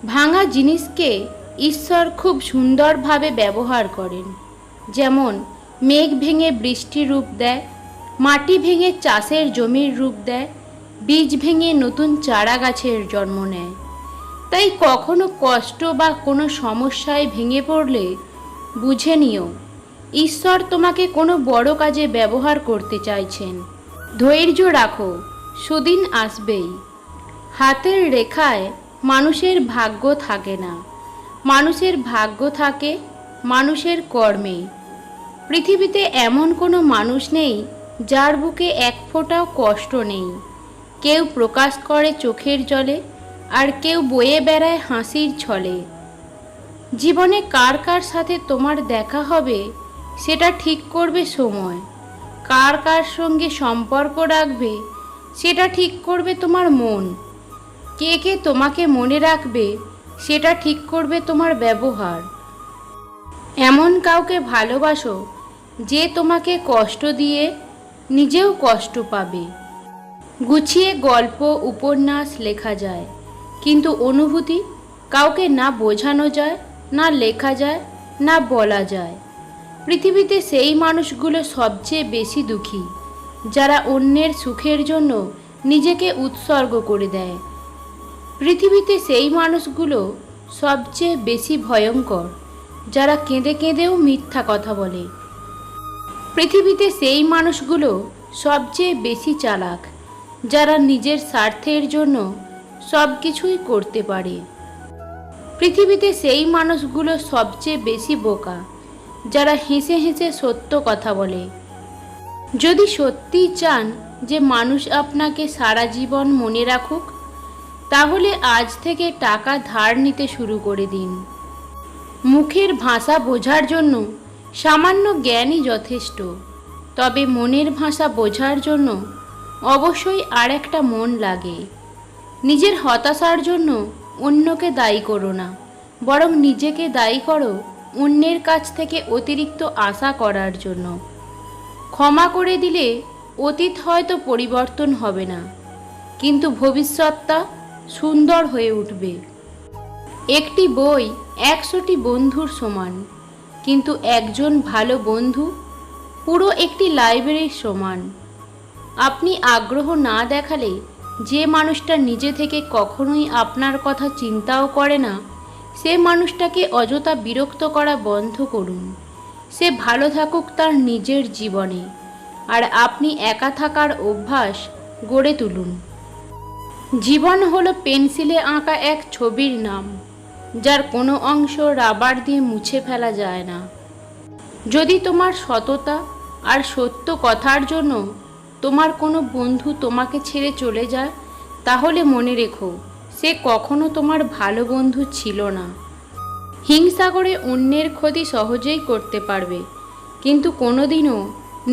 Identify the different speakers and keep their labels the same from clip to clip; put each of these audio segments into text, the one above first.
Speaker 1: ভাঙা জিনিসকে ঈশ্বর খুব সুন্দরভাবে ব্যবহার করেন। যেমন মেঘ ভেঙে বৃষ্টির রূপ দেয়, মাটি ভেঙে চাষের জমির রূপ দেয়, বীজ ভেঙে নতুন চারা গাছের জন্ম নেয়। তাই কখনো কষ্ট বা কোনো সমস্যায় ভেঙে পড়লে বুঝে নিও, ঈশ্বর তোমাকে কোনো বড় কাজে ব্যবহার করতে চাইছেন। ধৈর্য রাখো, সুদিন আসবেই। হাতের রেখায় মানুষের ভাগ্য থাকে না, মানুষের ভাগ্য থাকে মানুষের কর্মে। পৃথিবীতে এমন কোনো মানুষ নেই যার বুকে এক ফোঁটাও কষ্ট নেই। কেউ প্রকাশ করে চোখের জলে, আর কেউ বয়ে বেড়ায় হাসির ছলে। জীবনে কার কার সাথে তোমার দেখা হবে সেটা ঠিক করবে সময়। কার কার সঙ্গে সম্পর্ক রাখবে সেটা ঠিক করবে তোমার মন। কে কে তোমাকে মনে রাখবে সেটা ঠিক করবে তোমার ব্যবহার। এমন কাউকে ভালোবাসো যে তোমাকে কষ্ট দিয়ে নিজেও কষ্ট পাবে। গুছিয়ে গল্প উপন্যাস লেখা যায়, কিন্তু অনুভূতি কাউকে না বোঝানো যায়, না লেখা যায়, না বলা যায়। পৃথিবীতে সেই মানুষগুলো সবচেয়ে বেশি দুঃখী যারা অন্যের সুখের জন্য নিজেকে উৎসর্গ করে দেয়। পৃথিবীতে সেই মানুষগুলো সবচেয়ে বেশি ভয়ঙ্কর যারা কেঁদে কেঁদেও মিথ্যা কথা বলে। পৃথিবীতে সেই মানুষগুলো সবচেয়ে বেশি চালাক যারা নিজের স্বার্থের জন্য সব কিছুই করতে পারে। পৃথিবীতে সেই মানুষগুলো সবচেয়ে বেশি বোকা যারা হেসে হেসে সত্য কথা বলে। যদি সত্যিই চান যে মানুষ আপনাকে সারা জীবন মনে রাখুক, তাহলে আজ থেকে টাকা ধার নিতে শুরু করে দিন। মুখের ভাষা বোঝার জন্য সামান্য জ্ঞানই যথেষ্ট, তবে মনের ভাষা বোঝার জন্য অবশ্যই আর একটা মন লাগে। নিজের হতাশার জন্য অন্যকে দায়ী করো না, বরং নিজেকে দায়ী করো অন্যের কাছ থেকে অতিরিক্ত আশা করার জন্য। ক্ষমা করে দিলে অতীত হয়তো পরিবর্তন হবে না, কিন্তু ভবিষ্যৎটা সুন্দর হয়ে উঠবে। একটি বই 100টি বন্ধুর সমান, কিন্তু একজন ভালো বন্ধু পুরো একটি লাইব্রেরির সমান। আপনি আগ্রহ না দেখালে যে মানুষটা নিজে থেকে কখনোই আপনার কথা চিন্তাও করে না, সে মানুষটাকে অযথা বিরক্ত করা বন্ধ করুন। সে ভালো থাকুক তার নিজের জীবনে, আর আপনি একা থাকার অভ্যাস গড়ে তুলুন। জীবন হলো পেন্সিলে আঁকা এক ছবির নাম, যার কোনো অংশ রাবার দিয়ে মুছে ফেলা যায় না। যদি তোমার সততা আর সত্য কথার জন্য তোমার কোনো বন্ধু তোমাকে ছেড়ে চলে যায়, তাহলে মনে রেখো সে কখনো তোমার ভালো বন্ধু ছিল না। হিংসা করে অন্যের ক্ষতি সহজেই করতে পারবে, কিন্তু কোনোদিনও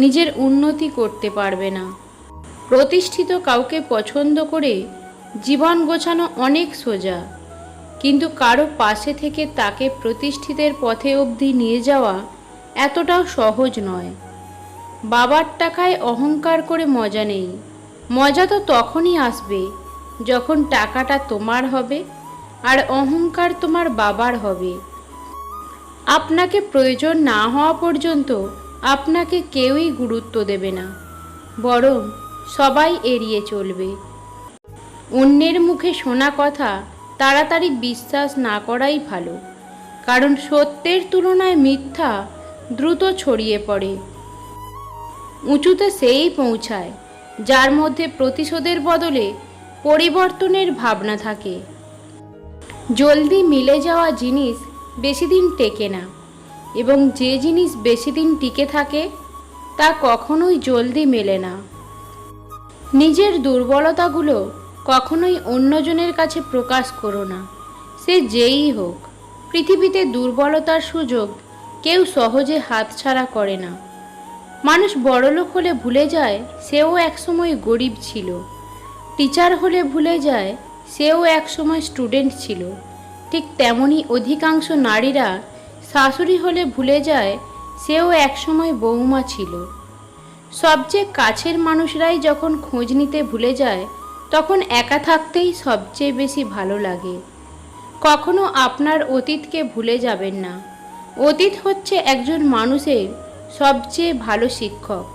Speaker 1: নিজের উন্নতি করতে পারবে না। প্রতিষ্ঠিত কাউকে পছন্দ করে জীবন গোছানো অনেক সোজা, কিন্তু কারো পাশে থেকে তাকে প্রতিষ্ঠিতের পথে অবধি নিয়ে যাওয়া এতটাও সহজ নয়। বাবার টাকায় অহংকার করে মজা নেই। মজা তো তখনই আসবে যখন টাকাটা তোমার হবে আর অহংকার তোমার বাবার হবে। আপনাকে প্রয়োজন না হওয়া পর্যন্ত আপনাকে কেউই গুরুত্ব দেবে না, বরং সবাই এড়িয়ে চলবে। অন্যের মুখে শোনা কথা তাড়াতাড়ি বিশ্বাস না করাই ভালো, কারণ সত্যের তুলনায় মিথ্যা দ্রুত ছড়িয়ে পড়ে। উঁচুতে সেই পৌঁছায় যার মধ্যে প্রতিশোধের বদলে পরিবর্তনের ভাবনা থাকে। জলদি মিলে যাওয়া জিনিস বেশি দিন টেকে না, এবং যে জিনিস বেশি দিন টিকে থাকে তা কখনোই জলদি মেলে না। নিজের দুর্বলতাগুলো কখনোই অন্যজনের কাছে প্রকাশ করো না, সে যেই হোক। পৃথিবীতে দুর্বলতার সুযোগ কেউ সহজে হাতছাড়া করে না। মানুষ বড়লোক হলে ভুলে যায় সেও একসময় গরিব ছিল, টিচার হলে ভুলে যায় সেও একসময় স্টুডেন্ট ছিল। ঠিক তেমনি অধিকাংশ নারীরা শাশুড়ি হলে ভুলে যায় সেও একসময় বৌমা ছিল। সবচেয়ে কাছের মানুষরাই যখন খোঁজ নিতে ভুলে যায়, তখন একা থাকতেই সবচেয়ে বেশি ভালো লাগে। কখনো আপনার অতীতকে ভুলে যাবেন না। অতীত হচ্ছে একজন মানুষের সবচেয়ে ভালো শিক্ষক।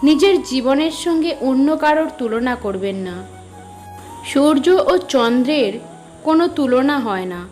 Speaker 1: নিজের জীবনের সঙ্গে অন্য কারোর তুলনা করবেন না। সূর্য ও চন্দ্রের কোনো তুলনা হয় না।